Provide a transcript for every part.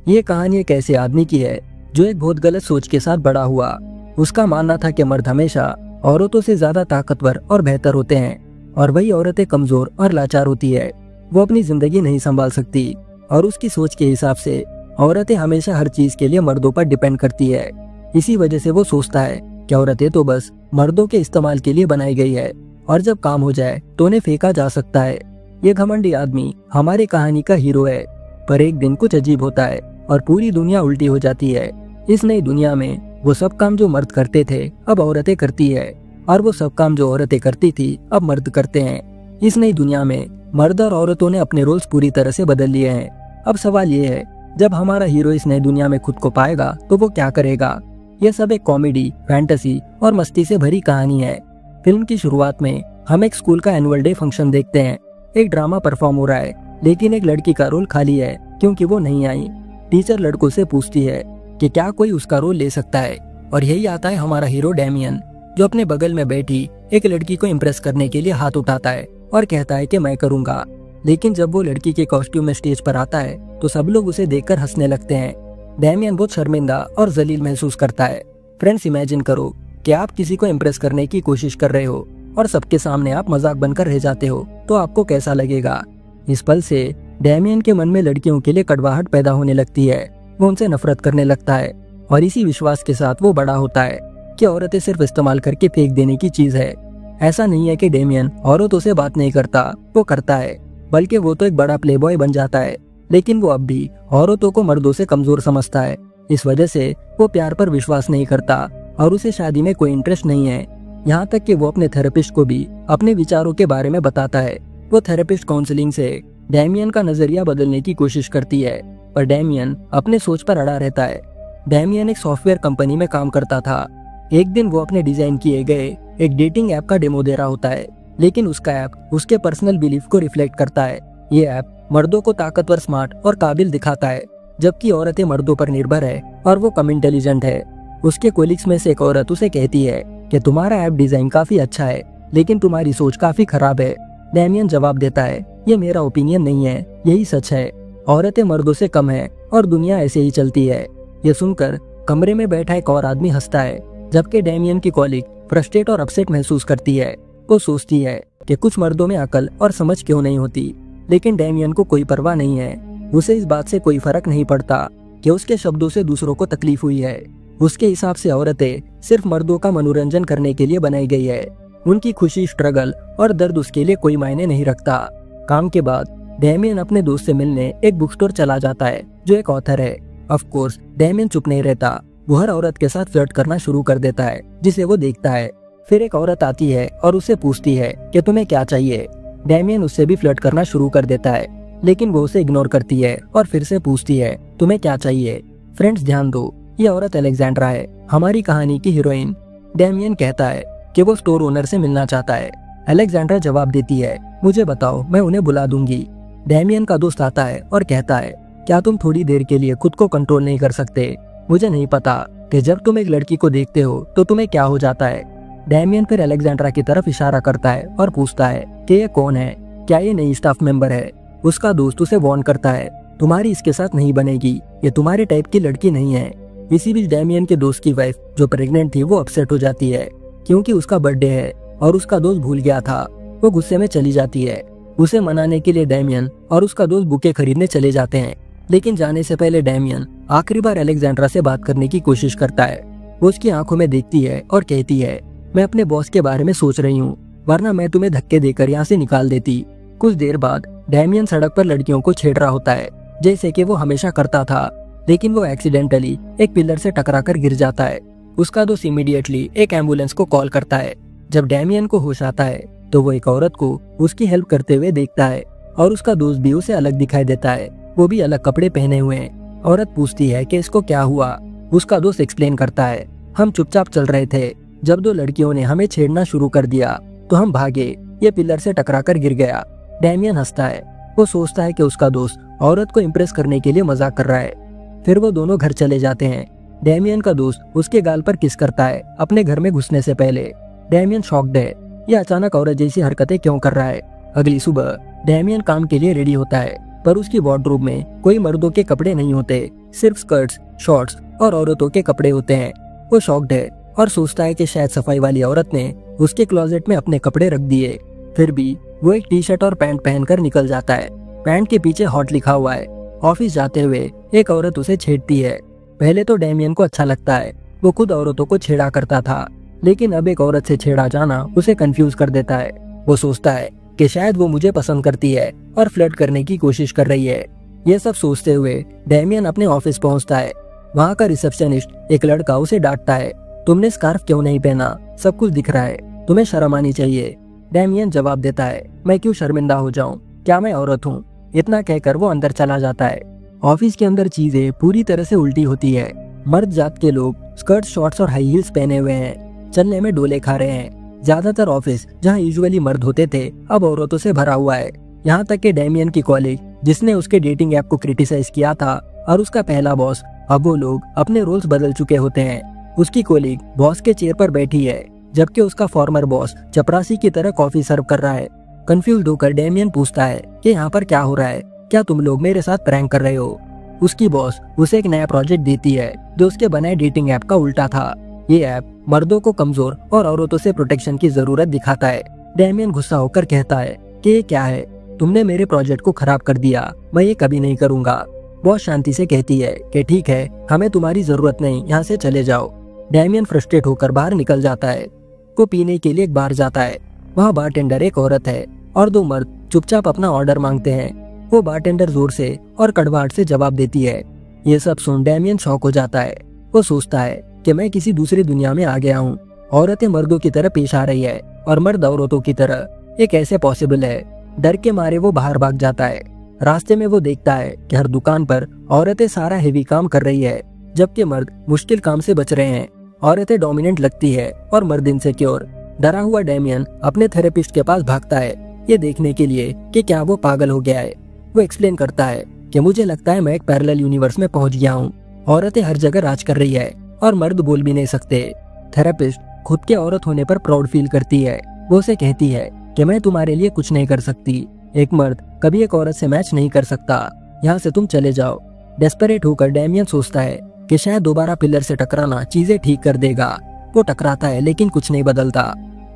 ये कहानी एक ऐसे आदमी की है जो एक बहुत गलत सोच के साथ बड़ा हुआ। उसका मानना था कि मर्द हमेशा औरतों से ज्यादा ताकतवर और बेहतर होते हैं और वही औरतें कमजोर और लाचार होती है। वो अपनी जिंदगी नहीं संभाल सकती और उसकी सोच के हिसाब से औरतें हमेशा हर चीज के लिए मर्दों पर डिपेंड करती है। इसी वजह से वो सोचता है कि औरतें तो बस मर्दों के इस्तेमाल के लिए बनाई गई है और जब काम हो जाए तो उन्हें फेंका जा सकता है। ये घमंडी आदमी हमारी कहानी का हीरो है। पर एक दिन कुछ अजीब होता है और पूरी दुनिया उल्टी हो जाती है। इस नई दुनिया में वो सब काम जो मर्द करते थे अब औरतें करती है और वो सब काम जो औरतें करती थी अब मर्द करते हैं। इस नई दुनिया में मर्द और औरतों ने अपने रोल्स पूरी तरह से बदल लिए हैं। अब सवाल ये है, जब हमारा हीरो इस नई दुनिया में खुद को पाएगा तो वो क्या करेगा। ये सब एक कॉमेडी, फैंटेसी और मस्ती से भरी कहानी है। फिल्म की शुरुआत में हम एक स्कूल का एनुअल डे फंक्शन देखते हैं। एक ड्रामा परफॉर्म हो रहा है लेकिन एक लड़की का रोल खाली है क्योंकि वो नहीं आई। टीचर लड़कों से पूछती है कि क्या कोई उसका रोल ले सकता है और यही आता है हमारा हीरो डैमियन, जो अपने बगल में बैठी एक लड़की को इम्प्रेस करने के लिए हाथ उठाता है और कहता है कि मैं करूंगा। लेकिन जब वो लड़की के कॉस्ट्यूम में स्टेज पर आता है तो सब लोग उसे देखकर हंसने लगते हैं। डैमियन बहुत शर्मिंदा और जलील महसूस करता है। फ्रेंड्स, इमेजिन करो कि आप किसी को इम्प्रेस करने की कोशिश कर रहे हो और सबके सामने आप मजाक बनकर रह जाते हो, तो आपको कैसा लगेगा। इस पल से डैमियन के मन में लड़कियों के लिए कड़वाहट पैदा होने लगती है। वो उनसे नफरत करने लगता है और इसी विश्वास के साथ वो बड़ा होता है कि औरतें सिर्फ इस्तेमाल करके फेंक देने की चीज है। ऐसा नहीं है कि डैमियन औरतों से बात नहीं करता, वो करता है, बल्कि वो तो एक बड़ा प्लेबॉय बन जाता है। लेकिन वो अब भी औरतों को मर्दों से कमजोर समझता है। इस वजह से वो प्यार पर विश्वास नहीं करता और उसे शादी में कोई इंटरेस्ट नहीं है। यहाँ तक कि वो अपने थेरेपिस्ट को भी अपने विचारों के बारे में बताता है। वो थेरेपिस्ट काउंसलिंग से डैमियन का नजरिया बदलने की कोशिश करती है, पर डैमियन अपने सोच पर अड़ा रहता है। डैमियन एक सॉफ्टवेयर कंपनी में काम करता था। एक दिन वो अपने डिजाइन किए गए एक डेटिंग ऐप का डेमो दे रहा होता है, लेकिन उसका ऐप उसके पर्सनल बिलीफ को रिफ्लेक्ट करता है। ये ऐप मर्दों को ताकतवर, स्मार्ट और काबिल दिखाता है, जबकि औरतें मर्दों पर निर्भर है और वो कम इंटेलिजेंट है। उसके कोलिग्स में से एक औरत उसे कहती है कि तुम्हारा ऐप डिजाइन काफी अच्छा है लेकिन तुम्हारी सोच काफी खराब है। डैमियन जवाब देता है, ये मेरा ओपिनियन नहीं है, यही सच है। औरतें मर्दों से कम है और दुनिया ऐसे ही चलती है। ये सुनकर कमरे में बैठा एक और आदमी हंसता है, जबकि डैमियन की कॉलिग फ्रस्ट्रेट और अपसेट महसूस करती है। वो सोचती है कि कुछ मर्दों में अकल और समझ क्यों नहीं होती, लेकिन डैमियन को कोई परवाह नहीं है। उसे इस बात से कोई फर्क नहीं पड़ता कि उसके शब्दों से दूसरों को तकलीफ हुई है। उसके हिसाब से औरतें सिर्फ मर्दों का मनोरंजन करने के लिए बनाई गई है। उनकी खुशी, स्ट्रगल और दर्द उसके लिए कोई मायने नहीं रखता। काम के बाद डैमियन अपने दोस्त से मिलने एक बुक स्टोर चला जाता है जो एक ऑथर है। ऑफ कोर्स डैमियन चुप नहीं रहता। वो हर औरत के साथ फ्लर्ट करना शुरू कर देता है जिसे वो देखता है। फिर एक औरत आती है और उससे पूछती है कि तुम्हें क्या चाहिए। डैमियन उससे भी फ्लर्ट करना शुरू कर देता है, लेकिन वो उसे इग्नोर करती है और फिर से पूछती है तुम्हें क्या चाहिए। फ्रेंड्स, ध्यान दो, ये औरत अलेक्जेंड्रा है, हमारी कहानी की हीरोइन। डैमियन कहता है कि वो स्टोर ओनर से मिलना चाहता है। अलेक्जेंड्रा जवाब देती है, मुझे बताओ, मैं उन्हें बुला दूंगी। डैमियन का दोस्त आता है और कहता है, क्या तुम थोड़ी देर के लिए खुद को कंट्रोल नहीं कर सकते। मुझे नहीं पता कि जब तुम एक लड़की को देखते हो तो तुम्हें क्या हो जाता है। डैमियन फिर अलेक्जेंड्रा की तरफ इशारा करता है और पूछता है कि ये कौन है, क्या ये नई स्टाफ मेंबर है। उसका दोस्त उसे वार्न करता है, तुम्हारी इसके साथ नहीं बनेगी, ये तुम्हारे टाइप की लड़की नहीं है। इसी बीच डैमियन के दोस्त की वाइफ जो प्रेग्नेंट थी वो अपसेट हो जाती है क्योंकि उसका बर्थडे है और उसका दोस्त भूल गया था। वो गुस्से में चली जाती है। उसे मनाने के लिए डैमियन और उसका दोस्त बुके खरीदने चले जाते हैं, लेकिन जाने से पहले डैमियन आखिरी बार अलेक्जेंड्रा से बात करने की कोशिश करता है। वो उसकी आंखों में देखती है और कहती है, मैं अपने बॉस के बारे में सोच रही हूँ, वरना मैं तुम्हें धक्के देकर यहाँ से निकाल देती। कुछ देर बाद डैमियन सड़क पर लड़कियों को छेड़ रहा होता है जैसे कि वो हमेशा करता था, लेकिन वो एक्सीडेंटली एक पिलर से टकराकर गिर जाता है। उसका दोस्त इमीडिएटली एक एम्बुलेंस को कॉल करता है। जब डैमियन को होश आता है तो वो एक औरत को उसकी हेल्प करते हुए देखता है और उसका दोस्त भी उसे अलग दिखाई देता है, वो भी अलग कपड़े पहने हुए हैं। औरत पूछती है कि इसको क्या हुआ। उसका दोस्त एक्सप्लेन करता है, हम चुपचाप चल रहे थे, जब दो लड़कियों ने हमें छेड़ना शुरू कर दिया तो हम भागे, ये पिलर से टकराकर गिर गया। डैमियन हंसता है। वो सोचता है कि उसका दोस्त औरत को इम्प्रेस करने के लिए मजाक कर रहा है। फिर वो दोनों घर चले जाते हैं। डैमियन का दोस्त उसके गाल पर किस करता है अपने घर में घुसने से पहले। डैमियन शॉक्ड है, ये अचानक औरत जैसी हरकतें क्यों कर रहा है। अगली सुबह डैमियन काम के लिए रेडी होता है। पर उसकी वार्डरोब में कोई मर्दों के कपड़े नहीं होते, सिर्फ स्कर्ट्स, शॉर्ट्स और औरतों के कपड़े होते हैं। वो शॉक्ड है और सोचता है कि शायद सफाई वाली औरत ने उसके क्लोजेट में अपने कपड़े रख दिए। फिर भी वो एक टी शर्ट और पैंट पहनकर निकल जाता है। पैंट के पीछे हॉट लिखा हुआ है। ऑफिस जाते हुए एक औरत उसे छेड़ती है। पहले तो डेमियन को अच्छा लगता है, वो खुद औरतों को छेड़ा करता था, लेकिन अब एक औरत से छेड़ा जाना उसे कंफ्यूज कर देता है। वो सोचता है कि शायद वो मुझे पसंद करती है और फ्लर्ट करने की कोशिश कर रही है। ये सब सोचते हुए डेमियन अपने ऑफिस पहुंचता है। वहाँ का रिसेप्शनिस्ट एक लड़का उसे डांटता है, तुमने स्कार्फ क्यों नहीं पहना, सब कुछ दिख रहा है, तुम्हें शर्म आनी चाहिए। डेमियन जवाब देता है, मैं क्यों शर्मिंदा हो जाऊं, क्या मैं औरत हूँ। इतना कहकर वो अंदर चला जाता है। ऑफिस के अंदर चीजें पूरी तरह से उल्टी होती है। मर्द जात के लोग स्कर्ट, शॉर्ट्स और हाई हील्स पहने हुए हैं, चलने में डोले खा रहे हैं। ज्यादातर ऑफिस जहाँ यूजुअली मर्द होते थे अब औरतों से भरा हुआ है। यहाँ तक कि डेमियन की कॉलेज जिसने उसके डेटिंग ऐप को क्रिटिसाइज किया था और उसका पहला बॉस, अब वो लोग अपने रोल्स बदल चुके होते हैं। उसकी कोलीग बॉस के चेयर पर बैठी है, जबकि उसका फॉर्मर बॉस चपरासी की तरह कॉफी सर्व कर रहा है। कंफ्यूज होकर डेमियन पूछता है कि यहाँ पर क्या हो रहा है, क्या तुम लोग मेरे साथ प्रैंक कर रहे हो। उसकी बॉस उसे एक नया प्रोजेक्ट देती है जो उसके बनाए डेटिंग ऐप का उल्टा था। ये ऐप मर्दों को कमजोर और औरतों से प्रोटेक्शन की जरूरत दिखाता है। डेमियन गुस्सा होकर कहता है कि ये क्या है, तुमने मेरे प्रोजेक्ट को खराब कर दिया, मैं ये कभी नहीं करूँगा। बॉस शांति से कहती है कि ठीक है, हमें तुम्हारी जरूरत नहीं, यहाँ से चले जाओ। डेमियन फ्रस्ट्रेट होकर बाहर निकल जाता है। वो पीने के लिए एक बार जाता है। वहाँ बारटेंडर एक औरत है और दो मर्द चुपचाप अपना ऑर्डर मांगते हैं। वो बारटेंडर जोर से और कड़वाहट से जवाब देती है। ये सब सुन डेमियन शॉक हो जाता है। वो सोचता है कि मैं किसी दूसरी दुनिया में आ गया हूँ। औरतें मर्दों की तरह पेश आ रही है और मर्द औरतों की तरह, ये कैसे पॉसिबल है। डर के मारे वो बाहर भाग जाता है। रास्ते में वो देखता है कि हर दुकान पर औरतें सारा हेवी काम कर रही है, जबकि मर्द मुश्किल काम से बच रहे हैं। औरतें डोमिनेंट लगती है और मर्द इनसिक्योर। डरा हुआ डेमियन अपने थेरेपिस्ट के पास भागता है, ये देखने के लिए कि क्या वो पागल हो गया है। वो एक्सप्लेन करता है कि मुझे लगता है मैं एक पैरेलल यूनिवर्स में पहुंच गया हूँ। औरतें हर जगह राज कर रही है और मर्द बोल भी नहीं सकते। थेरेपिस्ट खुद के औरत होने पर प्राउड फील करती है। वो उसे कहती है कि मैं तुम्हारे लिए कुछ नहीं कर सकती। एक मर्द कभी एक औरत से मैच नहीं कर सकता, यहाँ से तुम चले जाओ। डेस्परेट होकर डेमियन सोचता है कि शायद दोबारा पिलर से टकराना चीजें ठीक कर देगा। वो टकराता है लेकिन कुछ नहीं बदलता।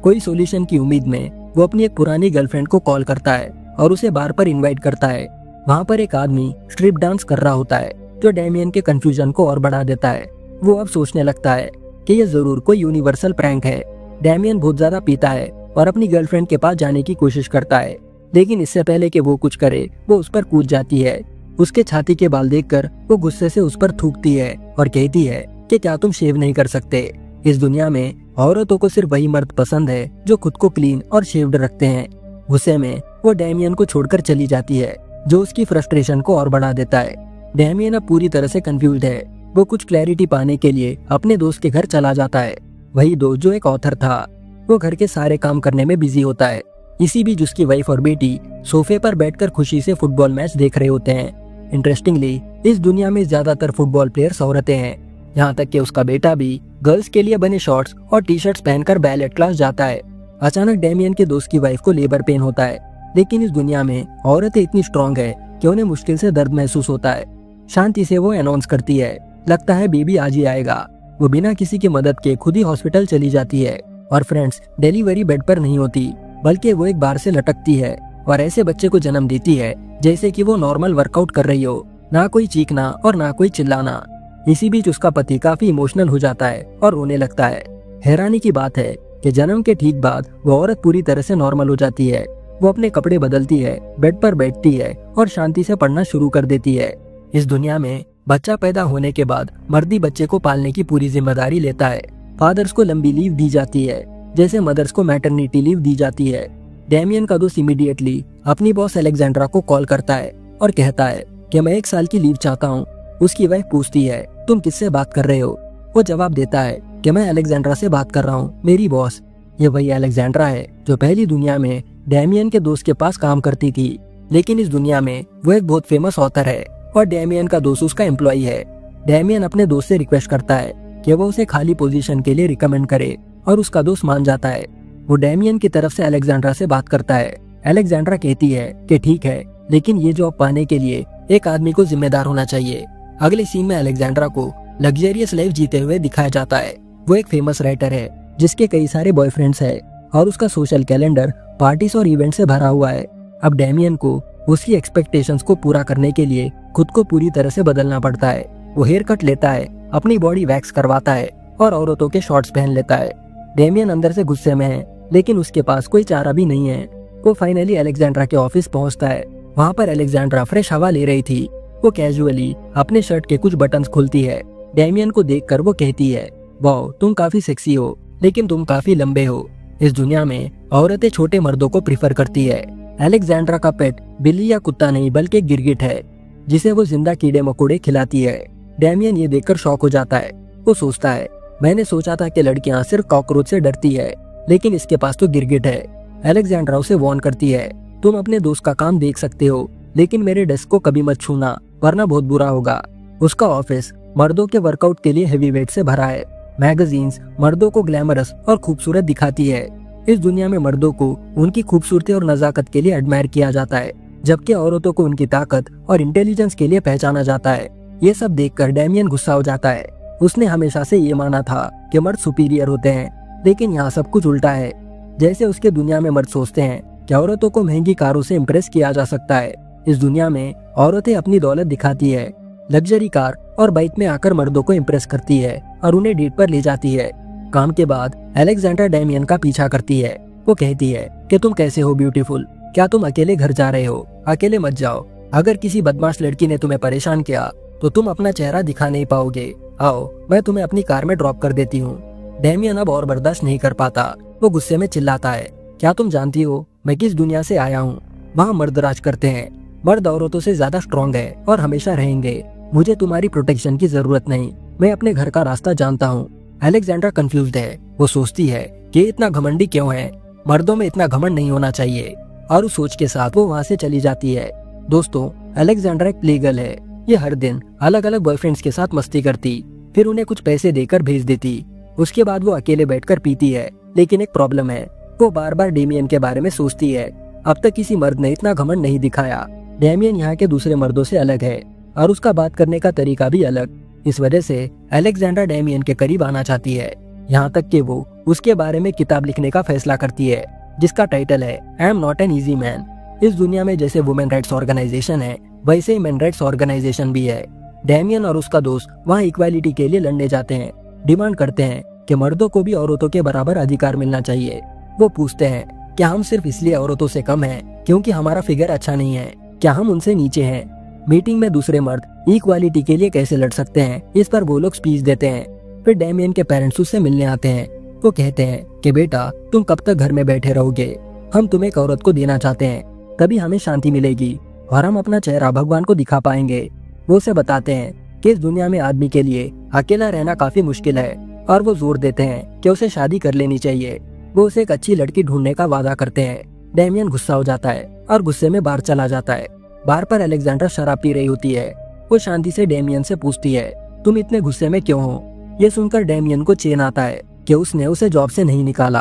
कोई सोल्यूशन की उम्मीद में वो अपनी एक पुरानी गर्लफ्रेंड को कॉल करता है और उसे बार पर इनवाइट करता है। वहाँ पर एक आदमी स्ट्रिप डांस कर रहा होता है जो डेमियन के कंफ्यूजन को और बढ़ा देता है। वो अब सोचने लगता है कि ये जरूर कोई यूनिवर्सल प्रैंक है। डेमियन बहुत ज्यादा पीता है और अपनी गर्लफ्रेंड के पास जाने की कोशिश करता है, लेकिन इससे पहले कि वो कुछ करे वो उस पर कूद जाती है। उसके छाती के बाल देखकर वो गुस्से से उस पर थूकती है और कहती है कि क्या तुम शेव नहीं कर सकते। इस दुनिया में औरतों को सिर्फ वही मर्द पसंद है जो खुद को क्लीन और शेव्ड रखते हैं। गुस्से में वो डेमियन को छोड़कर चली जाती है, जो उसकी फ्रस्ट्रेशन को और बढ़ा देता है। डेमियन अब पूरी तरह से कंफ्यूज्ड है। वो कुछ क्लैरिटी पाने के लिए अपने दोस्त के घर चला जाता है। वही दोस्त जो एक ऑथर था। वो घर के सारे काम करने में बिजी होता है। इसी बीच उसकी वाइफ और बेटी सोफे पर बैठकर खुशी से फुटबॉल मैच देख रहे होते हैं। इंटरेस्टिंगली इस दुनिया में ज्यादातर फुटबॉल प्लेयर्स औरतें हैं। यहाँ तक कि उसका बेटा भी गर्ल्स के लिए बने शॉर्ट्स और टी शर्ट्स पहनकर बैलेट क्लास जाता है। अचानक डेमियन के दोस्त की वाइफ को लेबर पेन होता है, लेकिन इस दुनिया में औरतें इतनी स्ट्रांग है कि उन्हें मुश्किल से दर्द महसूस होता है। शांति से वो अनाउंस करती है, लगता है बेबी आज ही आएगा। वो बिना किसी की मदद के खुद ही हॉस्पिटल चली जाती है और फ्रेंड्स डिलीवरी बेड पर नहीं होती, बल्कि वो एक बार से लटकती है और ऐसे बच्चे को जन्म देती है जैसे कि वो नॉर्मल वर्कआउट कर रही हो, ना कोई चीखना और ना कोई चिल्लाना। इसी बीच उसका पति काफी इमोशनल हो जाता है और रोने लगता है। हैरानी की बात है कि जन्म के ठीक बाद वो औरत पूरी तरह से नॉर्मल हो जाती है। वो अपने कपड़े बदलती है, बेड पर बैठती है और शांति से पढ़ना शुरू कर देती है। इस दुनिया में बच्चा पैदा होने के बाद मर्दी बच्चे को पालने की पूरी जिम्मेदारी लेता है। फादर्स को लंबी लीव दी जाती है, जैसे मदर्स को मैटरनिटी लीव दी जाती है। डेमियन का दोस्त इमीडिएटली अपनी बॉस अलेक्जेंड्रा को कॉल करता है और कहता है कि मैं 1 साल की लीव चाहता हूँ। उसकी वाइफ पूछती है, तुम किससे बात कर रहे हो? वो जवाब देता है कि मैं अलेक्जेंड्रा से बात कर रहा हूँ, मेरी बॉस। ये वही अलेक्जेंड्रा है जो पहली दुनिया में डेमियन के दोस्त के पास काम करती थी, लेकिन इस दुनिया में वो एक बहुत फेमस ऑथर है और डेमियन का दोस्त उसका एम्प्लॉई है। डेमियन अपने दोस्त से रिक्वेस्ट करता है कि वो उसे खाली पोजीशन के लिए रिकमेंड करे और उसका दोस्त मान जाता है। वो डेमियन की तरफ से अलेक्जेंड्रा से बात करता है। अलेक्जेंड्रा कहती है कि ठीक है, लेकिन ये जॉब पाने के लिए एक आदमी को जिम्मेदार होना चाहिए। अगले सीन में अलेक्जेंड्रा को लग्जरियस लाइफ जीते हुए दिखाया जाता है। वो एक फेमस राइटर है जिसके कई सारे बॉयफ्रेंड्स हैं और उसका सोशल कैलेंडर पार्टीज और इवेंट से भरा हुआ है। अब डेमियन को उसकी एक्सपेक्टेशंस को पूरा करने के लिए खुद को पूरी तरह से बदलना पड़ता है। वो हेयर कट लेता है, अपनी बॉडी वैक्स करवाता है और औरतों के शॉर्ट्स पहन लेता है। डेमियन अंदर से गुस्से में है, लेकिन उसके पास कोई चारा भी नहीं है। वो फाइनली अलेक्जेंड्रा के ऑफिस पहुंचता है। वहाँ पर अलेक्जेंड्रा फ्रेश हवा ले रही थी। वो कैजुअली अपने शर्ट के कुछ बटन्स खोलती है। डेमियन को देखकर वो कहती है, वाओ तुम काफी सेक्सी हो, लेकिन तुम काफी लंबे हो। इस दुनिया में औरतें छोटे मर्दों को प्रिफर करती है। अलेक्जेंड्रा का पेट बिल्ली या कुत्ता नहीं बल्कि एक गिरगिट है जिसे वो जिंदा कीड़े मकोड़े खिलाती है। डेमियन ये देखकर शॉक हो जाता है। वो सोचता है, मैंने सोचा था कि लड़कियां सिर्फ कॉकरोच से डरती है, लेकिन इसके पास तो गिरगिट है। अलेक्जेंड्रा उसे वार्न करती है, तुम अपने दोस्त का काम देख सकते हो, लेकिन मेरे डेस्क को कभी मत छूना वरना बहुत बुरा होगा। उसका ऑफिस मर्दों के वर्कआउट के लिए हेवी वेट से भरा है। मैगजीन्स मर्दों को ग्लैमरस और खूबसूरत दिखाती है। इस दुनिया में मर्दों को उनकी खूबसूरती और नजाकत के लिए एडमायर किया जाता है, जबकि औरतों को उनकी ताकत और इंटेलिजेंस के लिए पहचाना जाता है। ये सब देखकर डेमियन गुस्सा हो जाता है। उसने हमेशा से ये माना था कि मर्द सुपीरियर होते हैं, लेकिन यहाँ सब कुछ उल्टा है। जैसे उसके दुनिया में मर्द सोचते हैं कि औरतों को महंगी कारों से इम्प्रेस किया जा सकता है, इस दुनिया में औरतें अपनी दौलत दिखाती है, लग्जरी कार और बाइक में आकर मर्दों को इम्प्रेस करती है और उन्हें डेट पर ले जाती है। काम के बाद अलेक्जेंड्रा डेमियन का पीछा करती है। वो कहती है कि तुम कैसे हो ब्यूटीफुल, क्या तुम अकेले घर जा रहे हो? अकेले मत जाओ, अगर किसी बदमाश लड़की ने तुम्हें परेशान किया तो तुम अपना चेहरा दिखा नहीं पाओगे। आओ मैं तुम्हें अपनी कार में ड्रॉप कर देती हूँ। डेमियन अब और बर्दाश्त नहीं कर पाता। वो गुस्से में चिल्लाता है, क्या तुम जानती हो मैं किस दुनिया से आया हूँ? वहाँ मर्द राज करते हैं, मर्द औरतों से ज्यादा स्ट्रॉन्ग है और हमेशा रहेंगे। मुझे तुम्हारी प्रोटेक्शन की जरूरत नहीं, मैं अपने घर का रास्ता जानता हूँ। अलेक्जेंड्रा कंफ्यूज्ड है। वो सोचती है कि इतना घमंडी क्यों है, मर्दों में इतना घमंड नहीं होना चाहिए, और उस सोच के साथ वो वहाँ से चली जाती है। दोस्तों, अलेक्जेंड्रा एक प्ले गर्ल है। ये हर दिन अलग अलग बॉयफ्रेंड्स के साथ मस्ती करती, फिर उन्हें कुछ पैसे देकर भेज देती। उसके बाद वो अकेले बैठकर पीती है, लेकिन एक प्रॉब्लम है, वो बार बार डेमियन के बारे में सोचती है। अब तक किसी मर्द ने इतना घमंड नहीं दिखाया। डेमियन यहाँ के दूसरे मर्दों से अलग है और उसका बात करने का तरीका भी अलग। इस वजह से अलेक्जेंड्रा डेमियन के करीब आना चाहती है, यहाँ तक कि वो उसके बारे में किताब लिखने का फैसला करती है, जिसका टाइटल है I am not an easy man. इस दुनिया में जैसे वुमेन राइट्स ऑर्गेनाइजेशन है, वैसे ही मेन राइट्स ऑर्गेनाइजेशन भी है। डेमियन और उसका दोस्त वहाँ इक्वालिटी के लिए लड़ने जाते हैं, डिमांड करते हैं कि मर्दों को भी औरतों के बराबर अधिकार मिलना चाहिए। वो पूछते हैं, क्या हम सिर्फ इसलिए औरतों से कम हैं क्योंकि हमारा फिगर अच्छा नहीं है? क्या हम उनसे नीचे हैं? मीटिंग में दूसरे मर्द इक्वालिटी के लिए कैसे लड़ सकते हैं, इस पर वो लोग स्पीच देते हैं। फिर डेमियन के पेरेंट्स उससे मिलने आते हैं। वो कहते हैं कि बेटा तुम कब तक घर में बैठे रहोगे, हम तुम्हें एक औरत को देना चाहते हैं, तभी हमें शांति मिलेगी और हम अपना चेहरा भगवान को दिखा पाएंगे। वो उसे बताते हैं कि इस दुनिया में आदमी के लिए अकेला रहना काफी मुश्किल है, और वो जोर देते हैं कि उसे शादी कर लेनी चाहिए। वो उसे एक अच्छी लड़की ढूंढने का वादा करते हैं। डेमियन गुस्सा हो जाता है और गुस्से में बाहर चला जाता है। बार पर अलेक्जेंड्रा शराब पी रही होती है। वो शांति से डेमियन से पूछती है, तुम इतने गुस्से में क्यों हो? ये सुनकर डेमियन को चैन आता है कि उसने उसे जॉब से नहीं निकाला।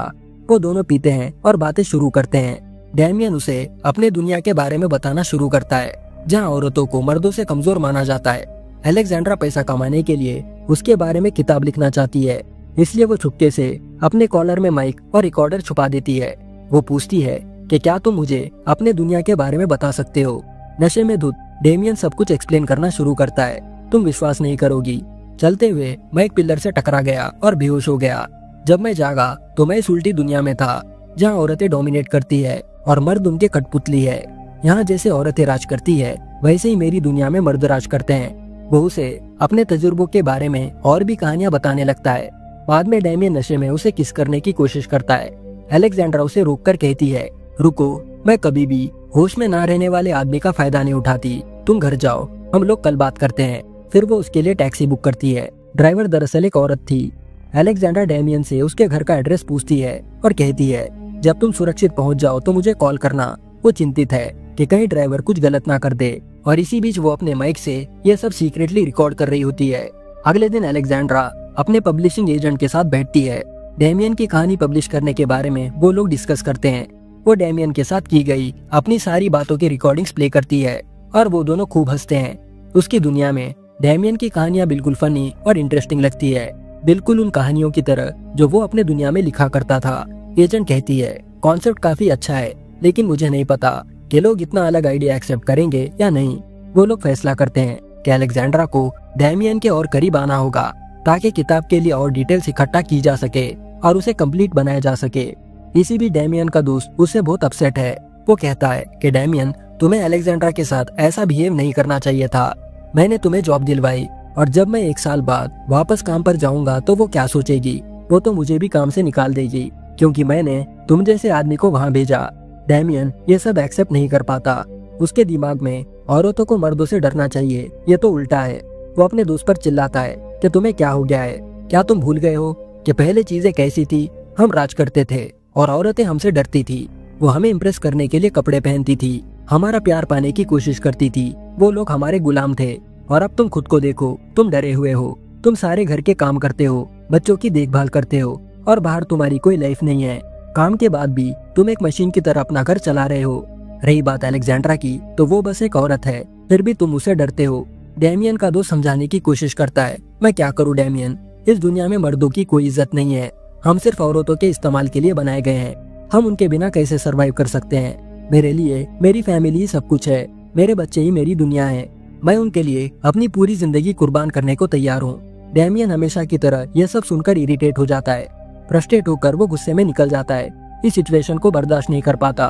वो दोनों पीते हैं और बातें शुरू करते हैं। डेमियन उसे अपने दुनिया के बारे में बताना शुरू करता है, जहाँ औरतों को मर्दों से कमजोर माना जाता है। अलेक्जेंड्रा पैसा कमाने के लिए उसके बारे में किताब लिखना चाहती है, इसलिए वो चुपके से अपने कॉलर में माइक और रिकॉर्डर छुपा देती है। वो पूछती है कि क्या तुम मुझे अपने दुनिया के बारे में बता सकते हो? नशे में धुत डेमियन सब कुछ एक्सप्लेन करना शुरू करता है। तुम विश्वास नहीं करोगी, चलते हुए मैं एक पिलर से टकरा गया और बेहोश हो गया। जब मैं जागा तो मैं इस उल्टी दुनिया में था, जहाँ औरतें डोमिनेट करती है और मर्द उनके कठपुतली है। यहाँ जैसे औरतें राज करती है, वैसे ही मेरी दुनिया में मर्द राज करते हैं। वो उसे अपने तजुर्बों के बारे में और भी कहानियां बताने लगता है। बाद में डेमियन नशे में उसे किस करने की कोशिश करता है। अलेक्जेंड्रा उसे रोककर कहती है, रुको, मैं कभी भी होश में ना रहने वाले आदमी का फायदा नहीं उठाती, तुम घर जाओ, हम लोग कल बात करते हैं। फिर वो उसके लिए टैक्सी बुक करती है। ड्राइवर दरअसल एक औरत थी। अलेक्जेंड्रा डेमियन से उसके घर का एड्रेस पूछती है और कहती है, जब तुम सुरक्षित पहुंच जाओ तो मुझे कॉल करना। वो चिंतित है कि कहीं ड्राइवर कुछ गलत ना कर दे, और इसी बीच वो अपने माइक से ये सब सीक्रेटली रिकॉर्ड कर रही होती है। अगले दिन अलेक्जेंड्रा अपने पब्लिशिंग एजेंट के साथ बैठती है। डेमियन की कहानी पब्लिश करने के बारे में वो लोग डिस्कस करते हैं। वो डेमियन के साथ की गई अपनी सारी बातों की रिकॉर्डिंग्स प्ले करती है और वो दोनों खूब हंसते हैं। उसकी दुनिया में डेमियन की कहानियां बिल्कुल फनी और इंटरेस्टिंग लगती है, बिल्कुल उन कहानियों की तरह जो वो अपने दुनिया में लिखा करता था। एजेंट कहती है कॉन्सेप्ट काफी अच्छा है, लेकिन मुझे नहीं पता कि लोग इतना अलग आइडिया एक्सेप्ट करेंगे या नहीं। वो लोग फैसला करते हैं कि अलेक्जेंड्रा को डेमियन के और करीब आना होगा ताकि किताब के लिए और डिटेल्स इकट्ठा की जा सके और उसे कंप्लीट बनाया जा सके। इसी भी डेमियन का दोस्त उससे बहुत अपसेट है। वो कहता है कि डेमियन, तुम्हें अलेक्जेंड्रा के साथ ऐसा बिहेव नहीं करना चाहिए था। मैंने तुम्हें जॉब दिलवाई और जब मैं 1 साल बाद वापस काम पर जाऊंगा तो वो क्या सोचेगी? वो तो मुझे भी काम से निकाल देगी क्योंकि मैंने तुम जैसे आदमी को वहाँ भेजा। डेमियन ये सब एक्सेप्ट नहीं कर पाता। उसके दिमाग में औरतों को मर्दों से डरना चाहिए, ये तो उल्टा है। वो अपने दोस्त पर चिल्लाता है कि तुम्हें क्या हो गया है? क्या तुम भूल गए हो कि पहले चीजें कैसी थी? हम राज करते थे और औरतें हमसे डरती थी। वो हमें इम्प्रेस करने के लिए कपड़े पहनती थी, हमारा प्यार पाने की कोशिश करती थी। वो लोग हमारे गुलाम थे और अब तुम खुद को देखो, तुम डरे हुए हो। तुम सारे घर के काम करते हो, बच्चों की देखभाल करते हो और बाहर तुम्हारी कोई लाइफ नहीं है। काम के बाद भी तुम एक मशीन की तरह अपना घर चला रहे हो। रही बात अलेक्जेंड्रा की, तो वो बस एक औरत है, फिर भी तुम उसे डरते हो। डेमियन का दोस्त समझाने की कोशिश करता है, मैं क्या करूं डेमियन, इस दुनिया में मर्दों की कोई इज्जत नहीं है। हम सिर्फ औरतों के इस्तेमाल के लिए बनाए गए हैं। हम उनके बिना कैसे सरवाइव कर सकते हैं? मेरे लिए मेरी फैमिली ही सब कुछ है, मेरे बच्चे ही मेरी दुनिया है। मैं उनके लिए अपनी पूरी जिंदगी कुर्बान करने को तैयार हूँ। डेमियन हमेशा की तरह यह सब सुनकर इरिटेट हो जाता है। फ्रस्ट्रेट होकर वो गुस्से में निकल जाता है, इस सिचुएशन को बर्दाश्त नहीं कर पाता।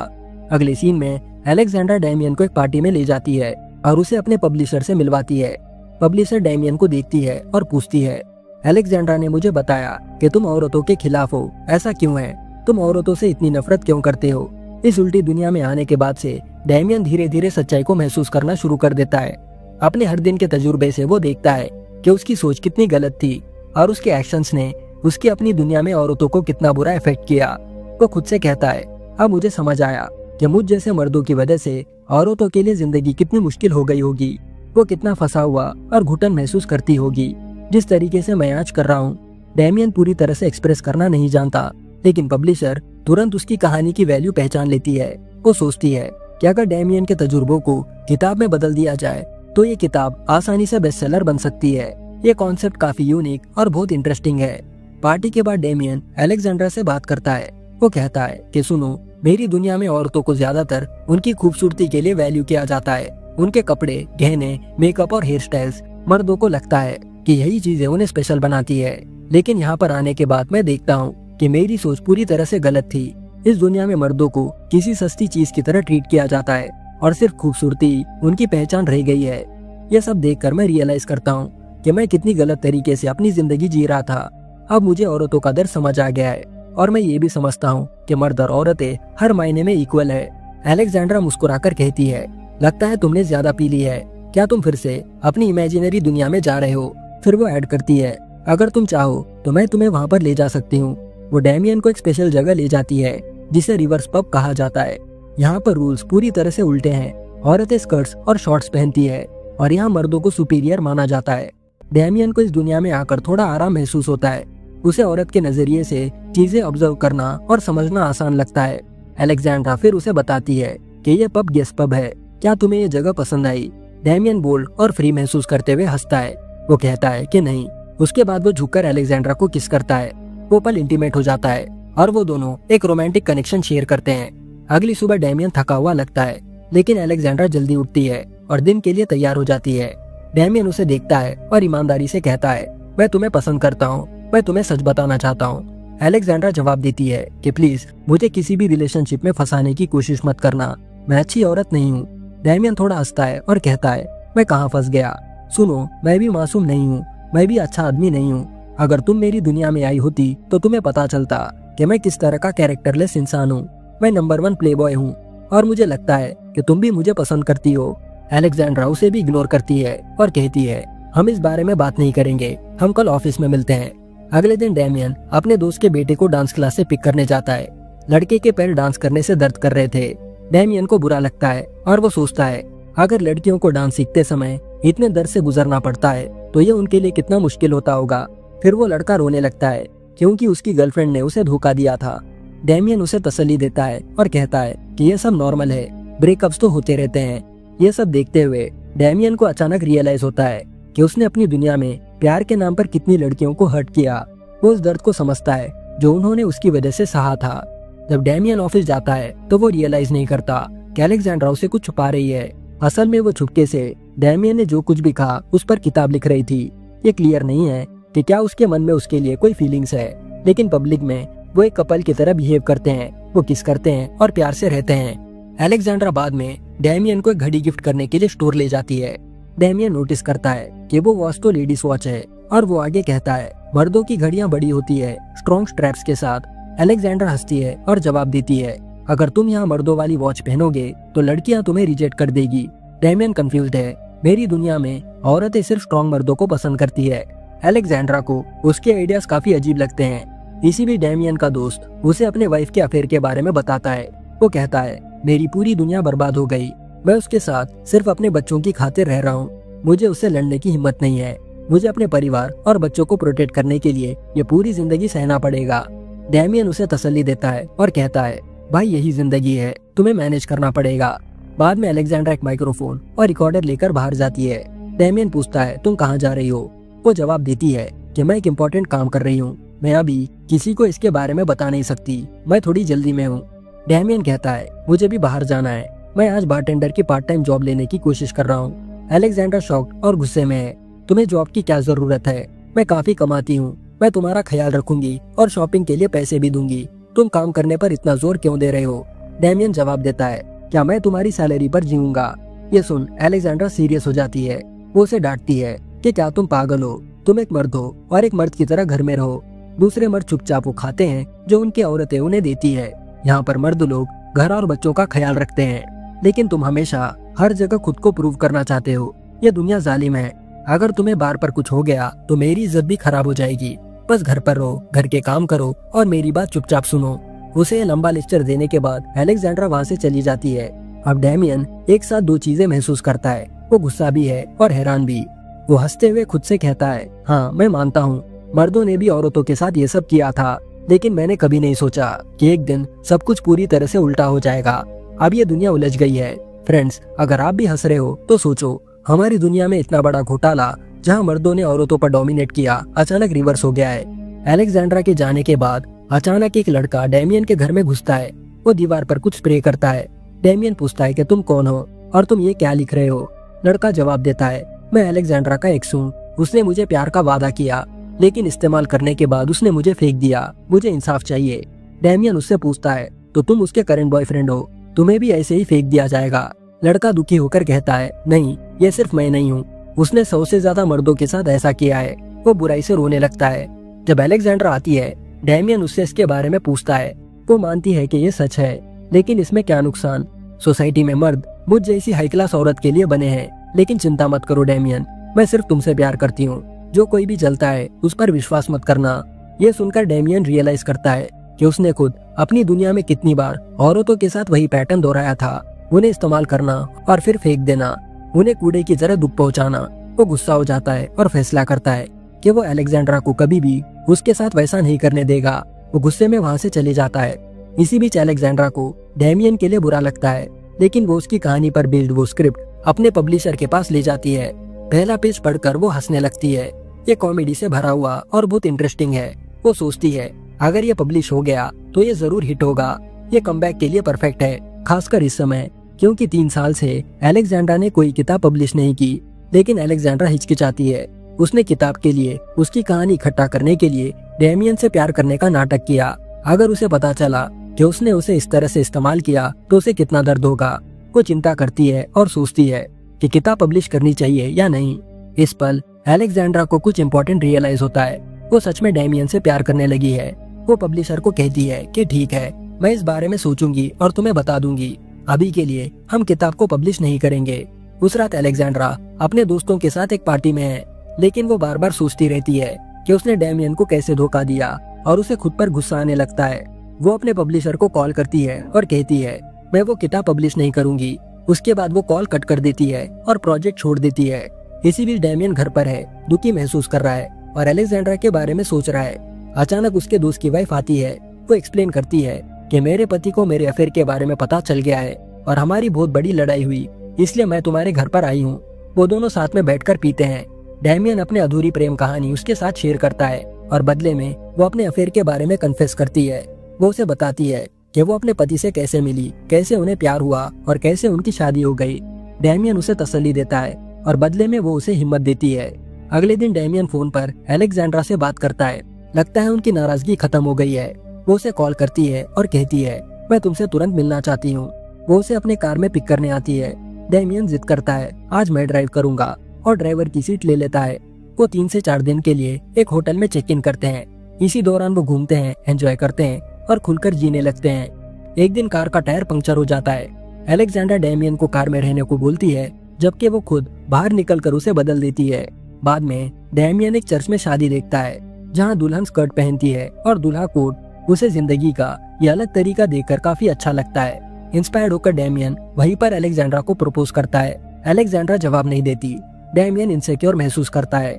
अगले सीन में अलेक्जेंड्रा डेमियन को एक पार्टी में ले जाती है और उसे अपने पब्लिशर से मिलवाती है। पब्लिशर डेमियन को देखती है और पूछती है, अलेक्जेंड्रा ने मुझे बताया कि तुम औरतों के खिलाफ हो, ऐसा क्यों है? तुम औरतों से इतनी नफरत क्यों करते हो? इस उल्टी दुनिया में आने के बाद से डेमियन धीरे धीरे सच्चाई को महसूस करना शुरू कर देता है। अपने हर दिन के तजुर्बे से वो देखता है कि उसकी सोच कितनी गलत थी और उसके एक्शंस ने उसकी अपनी दुनिया में औरतों को कितना बुरा इफेक्ट किया। वो खुद से कहता है, अब मुझे समझ आया कि मुझ जैसे मर्दों की वजह से औरतों के लिए जिंदगी कितनी मुश्किल हो गई होगी। वो कितना फंसा हुआ और घुटन महसूस करती होगी। जिस तरीके से मैं आज कर रहा हूँ, डेमियन पूरी तरह से एक्सप्रेस करना नहीं जानता, लेकिन पब्लिशर तुरंत उसकी कहानी की वैल्यू पहचान लेती है। वो सोचती है कि अगर डेमियन के तजुर्बों को किताब में बदल दिया जाए तो ये किताब आसानी से बेस्टसेलर बन सकती है। ये कॉन्सेप्ट काफी यूनिक और बहुत इंटरेस्टिंग है। पार्टी के बाद डेमियन अलेक्जेंड्रा से बात करता है। वो कहता है कि सुनो, मेरी दुनिया में औरतों को ज्यादातर उनकी खूबसूरती के लिए वैल्यू किया जाता है। उनके कपड़े, गहने, मेकअप और हेयर स्टाइल्स, मर्दों को लगता है कि यही चीजें उन्हें स्पेशल बनाती है। लेकिन यहाँ पर आने के बाद मैं देखता हूँ कि मेरी सोच पूरी तरह से गलत थी। इस दुनिया में मर्दों को किसी सस्ती चीज की तरह ट्रीट किया जाता है और सिर्फ खूबसूरती उनकी पहचान रह गई है। यह सब देखकर मैं रियलाइज करता हूँ कि मैं कितनी गलत तरीके से अपनी जिंदगी जी रहा था। अब मुझे औरतों का दर्द समझ आ गया है और मैं ये भी समझता हूँ कि मर्द और औरतें हर मायने में इक्वल है। अलेक्जेंड्रा मुस्कुराकर कहती है, लगता है तुमने ज्यादा पी ली है। क्या तुम फिर से अपनी इमेजिनरी दुनिया में जा रहे हो? फिर वो ऐड करती है, अगर तुम चाहो तो मैं तुम्हें वहाँ पर ले जा सकती हूँ। वो डेमियन को एक स्पेशल जगह ले जाती है जिसे रिवर्स पब कहा जाता है। यहाँ पर रूल्स पूरी तरह से उल्टे हैं। औरतें स्कर्ट्स और शॉर्ट्स पहनती है और यहाँ मर्दों को सुपीरियर माना जाता है। डेमियन को इस दुनिया में आकर थोड़ा आराम महसूस होता है। उसे औरत के नजरिए से चीजें ऑब्जर्व करना और समझना आसान लगता है। अलेक्जेंड्रा फिर उसे बताती है कि ये पब गेस्ट पब है, क्या तुम्हें ये जगह पसंद आई? डेमियन बोल्ड और फ्री महसूस करते हुए हंसता है। वो कहता है कि नहीं। उसके बाद वो झुककर अलेक्जेंड्रा को किस करता है। वो पल इंटीमेट हो जाता है और वो दोनों एक रोमांटिक कनेक्शन शेयर करते हैं। अगली सुबह डेमियन थका हुआ लगता है, लेकिन अलेक्जेंड्रा जल्दी उठती है और दिन के लिए तैयार हो जाती है। डेमियन उसे देखता है और ईमानदारी से कहता है, मैं तुम्हें पसंद करता हूँ, मैं तुम्हें सच बताना चाहता हूँ। अलेक्जेंड्रा जवाब देती है कि प्लीज मुझे किसी भी रिलेशनशिप में फंसाने की कोशिश मत करना, मैं अच्छी औरत नहीं हूँ। डेमियन थोड़ा हंसता है और कहता है, मैं कहाँ फंस गया? सुनो, मैं भी मासूम नहीं हूँ, मैं भी अच्छा आदमी नहीं हूँ। अगर तुम मेरी दुनिया में आई होती तो तुम्हें पता चलता कि मैं किस तरह का कैरेक्टरलेस इंसान हूँ। मैं नंबर 1 प्लेबॉय हूँ और मुझे लगता है कि तुम भी मुझे पसंद करती हो। अलेक्जेंड्रा उसे भी इग्नोर करती है और कहती है, हम इस बारे में बात नहीं करेंगे, हम कल ऑफिस में मिलते हैं। अगले दिन डेमियन अपने दोस्त के बेटे को डांस क्लास से पिक करने जाता है। लड़के के पैर डांस करने से दर्द कर रहे थे। डेमियन को बुरा लगता है और वो सोचता है, अगर लड़कियों को डांस सीखते समय इतने दर्द से गुजरना पड़ता है तो ये उनके लिए कितना मुश्किल होता होगा। फिर वो लड़का रोने लगता है क्योंकि उसकी गर्लफ्रेंड ने उसे धोखा दिया था। डेमियन उसे तसल्ली देता है और कहता है कि ये सब नॉर्मल है, ब्रेकअप्स तो होते रहते हैं। ये सब देखते हुए डेमियन को अचानक रियलाइज होता है कि उसने अपनी दुनिया में प्यार के नाम पर कितनी लड़कियों को हर्ट किया। वो उस दर्द को समझता है जो उन्होंने उसकी वजह से सहा था। जब डेमियन ऑफिस जाता है तो वो रियलाइज नहीं करता कि अलेक्जेंड्रा उसे कुछ छुपा रही है। असल में वो चुपके से डेमियन ने जो कुछ भी कहा उस पर किताब लिख रही थी। ये क्लियर नहीं है कि क्या उसके मन में उसके लिए कोई फीलिंग्स है, लेकिन पब्लिक में वो एक कपल की तरह बिहेव करते हैं। वो किस करते हैं और प्यार से रहते हैं। अलेक्जेंड्रा बाद में डेमियन को एक घड़ी गिफ्ट करने के लिए स्टोर ले जाती है। डेमियन नोटिस करता है कि वो वॉच तो लेडीज वॉच है और वो आगे कहता है मर्दों की घड़ियां बड़ी होती है स्ट्रॉन्ग स्ट्रैप्स के साथ। अलेक्जेंड्रा हंसती है और जवाब देती है अगर तुम यहाँ मर्दों वाली वॉच पहनोगे तो लड़कियां तुम्हें रिजेक्ट कर देगी। डेमियन कंफ्यूज्ड है। मेरी दुनिया में औरतें सिर्फ स्ट्रॉन्ग मर्दों को पसंद करती है। अलेक्जेंड्रा को उसके आइडियाज काफी अजीब लगते हैं। इसी बीच डेमियन का दोस्त उसे अपने वाइफ के अफेयर के बारे में बताता है। वो कहता है मेरी पूरी दुनिया बर्बाद हो गई। मैं उसके साथ सिर्फ अपने बच्चों की खातिर रह रहा हूँ। मुझे उससे लड़ने की हिम्मत नहीं है। मुझे अपने परिवार और बच्चों को प्रोटेक्ट करने के लिए ये पूरी जिंदगी सहना पड़ेगा। डेमियन उसे तसल्ली देता है और कहता है भाई यही जिंदगी है, तुम्हें मैनेज करना पड़ेगा। बाद में अलेक्जेंड्रा एक माइक्रोफोन और रिकॉर्डर लेकर बाहर जाती है। डेमियन पूछता है तुम कहाँ जा रही हो? वो जवाब देती है कि मैं एक इम्पोर्टेंट काम कर रही हूँ। मैं अभी किसी को इसके बारे में बता नहीं सकती। मैं थोड़ी जल्दी में हूँ। डेमियन कहता है मुझे भी बाहर जाना है। मैं आज बारटेंडर की पार्ट टाइम जॉब लेने की कोशिश कर रहा हूँ। अलेक्जेंड्रा शॉक्ड और गुस्से में है। तुम्हें जॉब की क्या जरूरत है? मैं काफी कमाती हूँ। मैं तुम्हारा ख्याल रखूंगी और शॉपिंग के लिए पैसे भी दूंगी। तुम काम करने पर इतना जोर क्यों दे रहे हो? डेमियन जवाब देता है क्या मैं तुम्हारी सैलरी पर जीऊंगा? ये सुन अलेक्जेंड्रा सीरियस हो जाती है। वो उसे डांटती है कि क्या तुम पागल हो? तुम एक मर्द हो और एक मर्द की तरह घर में रहो। दूसरे मर्द चुपचाप वो खाते हैं जो उनकी औरतें उन्हें देती है। यहाँ पर मर्द लोग घर और बच्चों का ख्याल रखते हैं, लेकिन तुम हमेशा हर जगह खुद को प्रूव करना चाहते हो। ये दुनिया जालिम है। अगर तुम्हें बार पर कुछ हो गया तो मेरी इज्जत भी खराब हो जाएगी। बस घर पर रहो, घर के काम करो और मेरी बात चुपचाप सुनो। उसे लंबा लेक्चर देने के बाद अलेक्जेंड्रा वहाँ से चली जाती है। अब डेमियन एक साथ दो चीजें महसूस करता है। वो गुस्सा भी है और हैरान भी। वो हंसते हुए खुद से कहता है हाँ मैं मानता हूँ मर्दों ने भी औरतों के साथ ये सब किया था, लेकिन मैंने कभी नहीं सोचा कि एक दिन सब कुछ पूरी तरह से उल्टा हो जाएगा। अब ये दुनिया उलझ गई है। फ्रेंड्स, अगर आप भी हंस रहे हो तो सोचो हमारी दुनिया में इतना बड़ा घोटाला जहाँ मर्दों ने औरतों पर डोमिनेट किया अचानक रिवर्स हो गया है। अलेक्जेंड्रा के जाने के बाद अचानक एक लड़का डेमियन के घर में घुसता है। वो दीवार पर कुछ स्प्रे करता है। डेमियन पूछता है कि तुम कौन हो और तुम ये क्या लिख रहे हो? लड़का जवाब देता है मैं अलेक्जेंड्रा का एक्स हूँ। उसने मुझे प्यार का वादा किया, लेकिन इस्तेमाल करने के बाद उसने मुझे फेंक दिया। मुझे इंसाफ चाहिए। डेमियन उससे पूछता है तो तुम उसके करंट बॉयफ्रेंड हो, तुम्हें भी ऐसे ही फेंक दिया जाएगा? लड़का दुखी होकर कहता है नहीं, ये सिर्फ मैं नहीं हूँ, उसने 100 से ज्यादा मर्दों के साथ ऐसा किया है। वो बुराई से रोने लगता है। जब अलेक्जेंड्रा आती है, डेमियन उससे इसके बारे में पूछता है। वो मानती है कि ये सच है, लेकिन इसमें क्या नुकसान? सोसाइटी में मर्द मुझ जैसी हाई क्लास औरत के लिए बने हैं। लेकिन चिंता मत करो डेमियन, मैं सिर्फ तुमसे प्यार करती हूँ। जो कोई भी जलता है उस पर विश्वास मत करना। ये सुनकर डेमियन रियलाइज करता है कि उसने खुद अपनी दुनिया में कितनी बार औरतों के साथ वही पैटर्न दोहराया था। उन्हें इस्तेमाल करना और फिर फेंक देना, उन्हें कूड़े की तरह दुख पहुंचाना। वो गुस्सा हो जाता है और फैसला करता है कि वो अलेक्जेंड्रा को कभी भी उसके साथ वैसा नहीं करने देगा। वो गुस्से में वहाँ से चले जाता है। इसी बीच अलेक्जेंड्रा को डेमियन के लिए बुरा लगता है, लेकिन वो उसकी कहानी पर बिल्ड वो स्क्रिप्ट अपने पब्लिशर के पास ले जाती है। पहला पेज पढ़कर वो हंसने लगती है। ये कॉमेडी से भरा हुआ और बहुत इंटरेस्टिंग है। वो सोचती है अगर ये पब्लिश हो गया तो ये जरूर हिट होगा। ये कमबैक के लिए परफेक्ट है, खासकर इस समय, क्योंकि 3 साल से अलेक्जेंड्रा ने कोई किताब पब्लिश नहीं की। लेकिन अलेक्जेंड्रा हिचकिचाती है। उसने किताब के लिए उसकी कहानी इकट्ठा करने के लिए डेमियन से प्यार करने का नाटक किया। अगर उसे पता चला कि उसने उसे इस तरह से इस्तेमाल किया तो उसे कितना दर्द होगा। वो चिंता करती है और सोचती है कि किताब पब्लिश करनी चाहिए या नहीं। इस पल अलेक्जेंड्रा को कुछ इम्पोर्टेंट रियलाइज होता है। वो सच में डेमियन से प्यार करने लगी है। वो पब्लिशर को कहती है कि ठीक है, मैं इस बारे में सोचूंगी और तुम्हें बता दूंगी। अभी के लिए हम किताब को पब्लिश नहीं करेंगे। उस रात अलेक्जेंड्रा अपने दोस्तों के साथ एक पार्टी में है, लेकिन वो बार बार सोचती रहती है कि उसने डेमियन को कैसे धोखा दिया और उसे खुद पर गुस्सा आने लगता है। वो अपने पब्लिशर को कॉल करती है और कहती है मैं वो किताब पब्लिश नहीं करूंगी। उसके बाद वो कॉल कट कर देती है और प्रोजेक्ट छोड़ देती है। इसी बीच डेमियन घर पर है, दुखी महसूस कर रहा है और अलेक्जेंड्रा के बारे में सोच रहा है। अचानक उसके दोस्त की वाइफ आती है। वो एक्सप्लेन करती है कि मेरे पति को मेरे अफेयर के बारे में पता चल गया है और हमारी बहुत बड़ी लड़ाई हुई, इसलिए मैं तुम्हारे घर पर आई हूँ। वो दोनों साथ में बैठकर पीते हैं। डैमियन अपनी अधूरी प्रेम कहानी उसके साथ शेयर करता है और बदले में वो अपने अफेयर के बारे में कन्फेस करती है। वो उसे बताती है कि वो अपने पति से कैसे मिली, कैसे उन्हें प्यार हुआ और कैसे उनकी शादी हो गई। डैमियन उसे तसल्ली देता है और बदले में वो उसे हिम्मत देती है। अगले दिन डैमियन फोन पर अलेक्जेंड्रा से बात करता है। लगता है उनकी नाराजगी खत्म हो गई है। वो उसे कॉल करती है और कहती है, मैं तुमसे तुरंत मिलना चाहती हूँ। वो उसे अपने कार में पिक करने आती है। डैमियन जिद करता है, आज मैं ड्राइव करूंगा, और ड्राइवर की सीट ले लेता है। वो 3 से 4 दिन के लिए एक होटल में चेक इन करते हैं। इसी दौरान वो घूमते हैं, एंजॉय करते हैं और खुलकर जीने लगते हैं। एक दिन कार का टायर पंक्चर हो जाता है। अलेक्जेंड्रा डैमियन को कार में रहने को बोलती है, जबकि वो खुद बाहर निकलकर उसे बदल देती है। बाद में डैमियन एक चर्च में शादी देखता है, जहाँ दुल्हन स्कर्ट पहनती है और दूल्हा कोट। उसे जिंदगी का ये अलग तरीका देखकर काफी अच्छा लगता है। इंस्पायर्ड होकर डैमियन वहीं पर अलेक्जेंड्रा को प्रपोज करता है। अलेक्जेंड्रा जवाब नहीं देती। डैमियन इनसिक्योर महसूस करता है।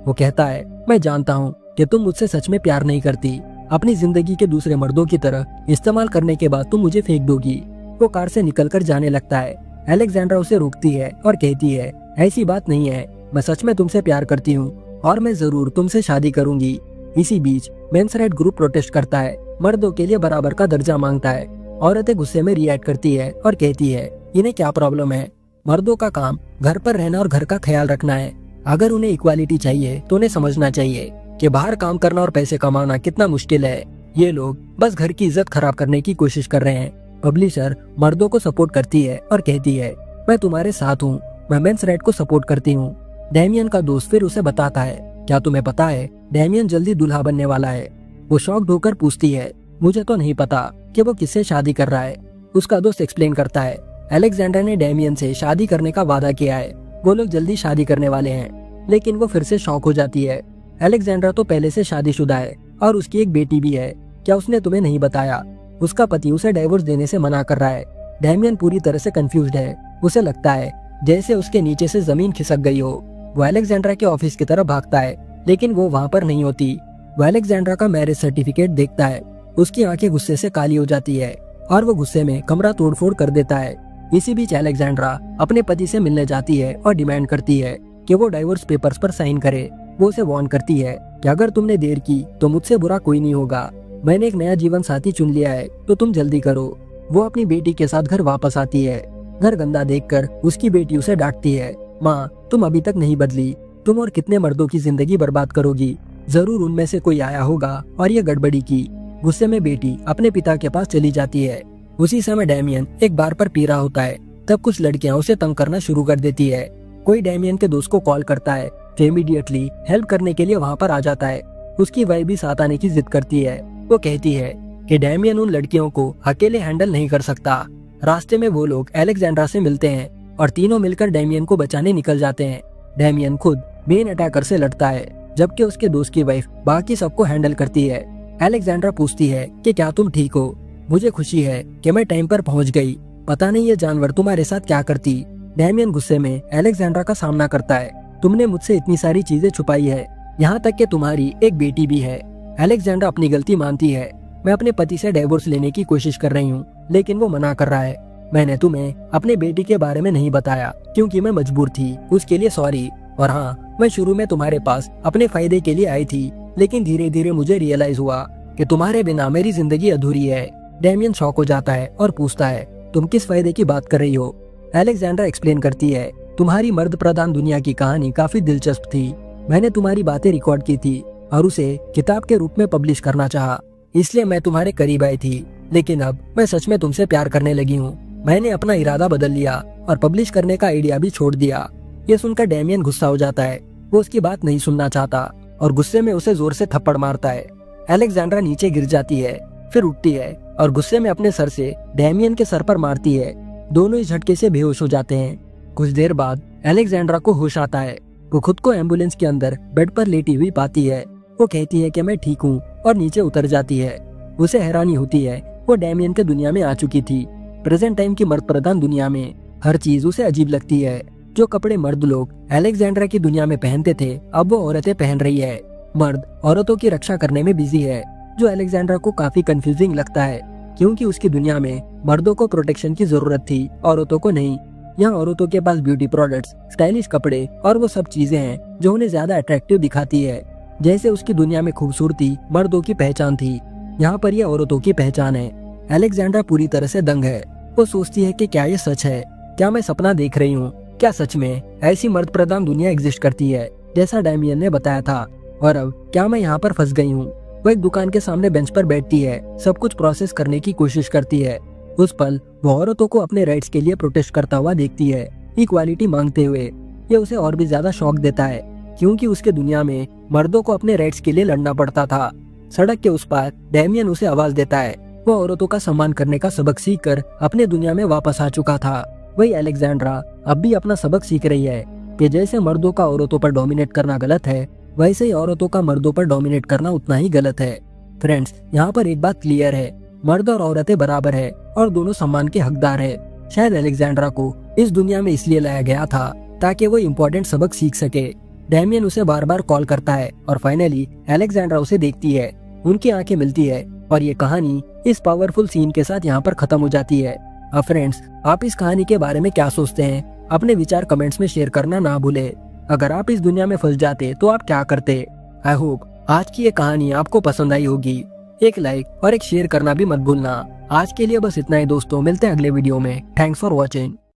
वो कहता है, मैं जानता हूँ कि तुम मुझसे सच में प्यार नहीं करती। अपनी जिंदगी के दूसरे मर्दों की तरह इस्तेमाल करने के बाद तुम मुझे फेंक दोगी। वो कार से निकलकर जाने लगता है। अलेक्जेंड्रा उसे रोकती है और कहती है, ऐसी बात नहीं है, मैं सच में तुमसे प्यार करती हूँ और मैं जरूर तुमसे शादी करूंगी। इसी बीच मेंस राइट ग्रुप प्रोटेस्ट करता है, मर्दों के लिए बराबर का दर्जा मांगता है। औरतें गुस्से में रिएक्ट करती है और कहती है, इन्हें क्या प्रॉब्लम है, मर्दों का काम घर पर रहना और घर का ख्याल रखना है। अगर उन्हें इक्वालिटी चाहिए तो उन्हें समझना चाहिए कि बाहर काम करना और पैसे कमाना कितना मुश्किल है। ये लोग बस घर की इज्जत खराब करने की कोशिश कर रहे हैं। पब्लिशर मर्दों को सपोर्ट करती है और कहती है, मैं तुम्हारे साथ हूँ, मैं मेंस राइट को सपोर्ट करती हूँ। डैमियन का दोस्त फिर उसे बताता है, क्या तुम्हें पता है डैमियन जल्दी दूल्हा बनने वाला है। वो शॉक्ड होकर पूछती है, मुझे तो नहीं पता कि वो किससे शादी कर रहा है। उसका दोस्त एक्सप्लेन करता है, अलेक्जेंड्रा ने डैमियन से शादी करने का वादा किया है। वो लोग जल्दी शादी करने वाले हैं। लेकिन वो फिर से शॉक हो जाती है। अलेक्जेंड्रा तो पहले से शादीशुदा है और उसकी एक बेटी भी है। क्या उसने तुम्हें नहीं बताया? उसका पति उसे डाइवोर्स देने से मना कर रहा है। डैमियन पूरी तरह से कंफ्यूज्ड है। उसे लगता है जैसे उसके नीचे से जमीन खिसक गई हो। वो अलेक्जेंड्रा के ऑफिस की तरफ भागता है, लेकिन वो वहाँ पर नहीं होती। वो अलेक्जेंड्रा का मैरिज सर्टिफिकेट देखता है। उसकी आंखें गुस्से से काली हो जाती है और वो गुस्से में कमरा तोड़फोड़ कर देता है। इसी बीच अलेक्जेंड्रा अपने पति से मिलने जाती है और डिमांड करती है कि वो डाइवोर्स पेपर्स पर साइन करे। वो उसे वार्न करती है कि अगर तुमने देर की तो मुझसे बुरा कोई नहीं होगा। मैंने एक नया जीवन साथी चुन लिया है, तो तुम जल्दी करो। वो अपनी बेटी के साथ घर वापस आती है। घर गंदा देखकर उसकी बेटी उसे डांटती है, माँ तुम अभी तक नहीं बदली, तुम और कितने मर्दों की जिंदगी बर्बाद करोगी। जरूर उनमें से कोई आया होगा और ये गड़बड़ी की। गुस्से में बेटी अपने पिता के पास चली जाती है। उसी समय डैमियन एक बार पर पी रहा होता है। तब कुछ लड़कियां उसे तंग करना शुरू कर देती है। कोई डैमियन के दोस्त को कॉल करता है, जो इमीडिएटली हेल्प करने के लिए वहाँ पर आ जाता है। उसकी वाइफ भी साथ आने की जिद करती है। वो कहती है कि डैमियन उन लड़कियों को अकेले हैंडल नहीं कर सकता। रास्ते में वो लोग अलेक्जेंड्रा से मिलते हैं और तीनों मिलकर डैमियन को बचाने निकल जाते हैं। डैमियन खुद मेन अटैकर से लड़ता है, जबकि उसके दोस्त की वाइफ बाकी सबको हैंडल करती है। अलेक्जेंड्रा पूछती है कि क्या तुम ठीक हो? मुझे खुशी है कि मैं टाइम पर पहुंच गई। पता नहीं ये जानवर तुम्हारे साथ क्या करती। डैमियन गुस्से में अलेक्जेंड्रा का सामना करता है, तुमने मुझसे इतनी सारी चीजें छुपाई है, यहाँ तक कि तुम्हारी एक बेटी भी है। अलेक्जेंड्रा अपनी गलती मानती है। मैं अपने पति से डाइवोर्स लेने की कोशिश कर रही हूँ, लेकिन वो मना कर रहा है। मैंने तुम्हें अपने बेटी के बारे में नहीं बताया क्योंकि मैं मजबूर थी, उसके लिए सॉरी। और हाँ, मैं शुरू में तुम्हारे पास अपने फायदे के लिए आई थी, लेकिन धीरे धीरे मुझे रियलाइज हुआ कि तुम्हारे बिना मेरी जिंदगी अधूरी है। डैमियन शॉक हो जाता है और पूछता है, तुम किस फायदे की बात कर रही हो? अलेक्जेंड्रा एक्सप्लेन करती है, तुम्हारी मर्द प्रधान दुनिया की कहानी काफी दिलचस्प थी। मैंने तुम्हारी बातें रिकॉर्ड की थी और उसे किताब के रूप में पब्लिश करना चाहा, इसलिए मैं तुम्हारे करीब आई थी। लेकिन अब मैं सच में तुमसे प्यार करने लगी हूँ। मैंने अपना इरादा बदल लिया और पब्लिश करने का आइडिया भी छोड़ दिया। ये सुनकर डैमियन गुस्सा हो जाता है। वो उसकी बात नहीं सुनना चाहता और गुस्से में उसे जोर से थप्पड़ मारता है। अलेक्जेंड्रा नीचे गिर जाती है, फिर उठती है और गुस्से में अपने सर से डैमियन के सर पर मारती है। दोनों इस झटके से बेहोश हो जाते हैं। कुछ देर बाद अलेक्जेंड्रा को होश आता है। वो खुद को एम्बुलेंस के अंदर बेड पर लेटी हुई पाती है। वो कहती है कि मैं ठीक हूँ और नीचे उतर जाती है। उसे हैरानी होती है, वो डैमियन के दुनिया में आ चुकी थी। प्रेजेंट टाइम की मर्द प्रधान दुनिया में हर चीज उसे अजीब लगती है। जो कपड़े मर्द लोग अलेक्जेंड्रा की दुनिया में पहनते थे, अब वो औरतें पहन रही है। मर्द औरतों की रक्षा करने में बिजी है, जो अलेक्जेंड्रा को काफी कंफ्यूजिंग लगता है। क्योंकि उसकी दुनिया में मर्दों को प्रोटेक्शन की जरूरत थी, औरतों को नहीं। यहाँ औरतों के पास ब्यूटी प्रोडक्ट्स, स्टाइलिश कपड़े और वो सब चीजें हैं जो उन्हें ज्यादा अट्रैक्टिव दिखाती है। जैसे उसकी दुनिया में खूबसूरती मर्दों की पहचान थी, यहाँ पर ये औरतों की पहचान है। अलेक्जेंड्रा पूरी तरह से दंग है। वो सोचती है कि क्या ये सच है? क्या मैं सपना देख रही हूँ? क्या सच में ऐसी मर्द प्रधान दुनिया एग्जिस्ट करती है जैसा डैमियन ने बताया था? और अब क्या मैं यहाँ पर फंस गई हूँ? वो एक दुकान के सामने बेंच पर बैठती है, सब कुछ प्रोसेस करने की कोशिश करती है। उस पल वो औरतों को अपने राइट्स के लिए प्रोटेस्ट करता हुआ देखती है, इक्वालिटी मांगते हुए। ये उसे और भी ज्यादा शॉक देता है, क्योंकि उसके दुनिया में मर्दों को अपने राइट्स के लिए लड़ना पड़ता था। सड़क के उस पार डैमियन उसे आवाज देता है। वो औरतों का सम्मान करने का सबक सीखकर अपने दुनिया में वापस आ चुका था। वही अलेक्जेंड्रा अब भी अपना सबक सीख रही है कि जैसे मर्दों का औरतों पर डोमिनेट करना गलत है, वैसे ही औरतों का मर्दों पर डोमिनेट करना उतना ही गलत है। फ्रेंड्स, यहाँ पर एक बात क्लियर है, मर्द और औरतें बराबर है और दोनों सम्मान के हकदार है। शायद अलेक्जेंड्रा को इस दुनिया में इसलिए लाया गया था ताकि वो इम्पोर्टेंट सबक सीख सके। डैमियन उसे बार बार कॉल करता है और फाइनली अलेक्जेंड्रा उसे देखती है, उनकी आंखें मिलती है और ये कहानी इस पावरफुल सीन के साथ यहाँ पर खत्म हो जाती है। अब फ्रेंड्स, आप इस कहानी के बारे में क्या सोचते हैं? अपने विचार कमेंट्स में शेयर करना ना भूले। अगर आप इस दुनिया में फंस जाते तो आप क्या करते? आई होप आज की ये कहानी आपको पसंद आई होगी। एक लाइक और एक शेयर करना भी मत भूलना। आज के लिए बस इतना ही दोस्तों, मिलते हैं अगले वीडियो में। Thanks for watching.